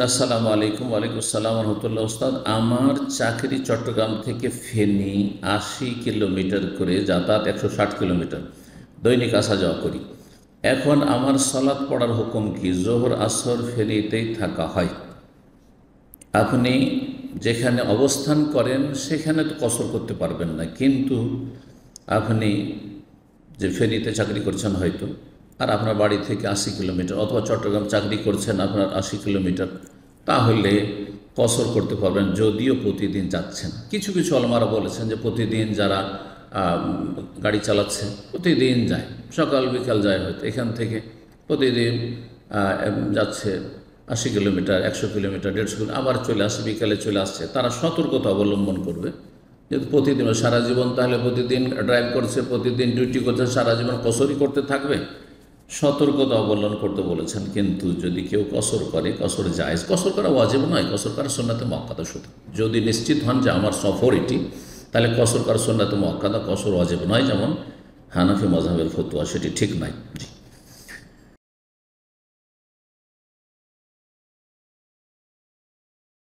বলছেন আসসালামু আলাইকুম। ওয়ালাইকুম আসসালাম রহমতুল্লাহ। উস্তাদ, আমার চাকরি চট্টগ্রাম থেকে ফেনী 80 কিলোমিটার করে, যাতায়াত 160 কিলোমিটার, দৈনিক আসা যাওয়া করি। এখন আমার সালাত পড়ার হুকুম কি? জোহর আসর ফেনীতেই থাকা হয়। আপনি যেখানে অবস্থান করেন সেখানে তো কসর করতে পারবেন না, কিন্তু আপনি যে ফেনীতে চাকরি করছেন হয়তো, আর আপনার বাড়ি থেকে 80 কিলোমিটার, অথবা চট্টগ্রাম চাকরি করছেন আপনার 80 কিলোমিটার, তাহলে কসর করতে পারবেন, যদিও প্রতিদিন যাচ্ছেন। কিছু কিছু আলেমারা বলেছেন যে প্রতিদিন যারা গাড়ি চালাচ্ছে প্রতিদিন যায়, সকাল বিকাল যায়, হয়তো এখান থেকে প্রতিদিন যাচ্ছে 80 কিলোমিটার, 100 কিলোমিটার, 150 কিলোমিটার, আবার চলে আসে, বিকালে চলে আসছে, তারা সতর্কতা অবলম্বন করবে। যেহেতু প্রতিদিন সারা জীবন, তাহলে প্রতিদিন ড্রাইভ করছে, প্রতিদিন ডিউটি করছে, সারা জীবন কসরই করতে থাকবে। সতর্কতা অবলম্বন করতে বলেছেন। কিন্তু যদি কেউ কসর করে, কসর জায়েজ, কসর করা ওয়াজিব নয়, কসর করা সুন্নাতে মুআক্কাদা শুধু। যদি নিশ্চিত হন যে আমার সফর এটি, তাহলে কসর করা সুন্নাতে মুআক্কাদা, কসর ওয়াজিব নয়, যেমন হানাফি মাযহাবের ফতোয়া, সেটি ঠিক নয়। জি।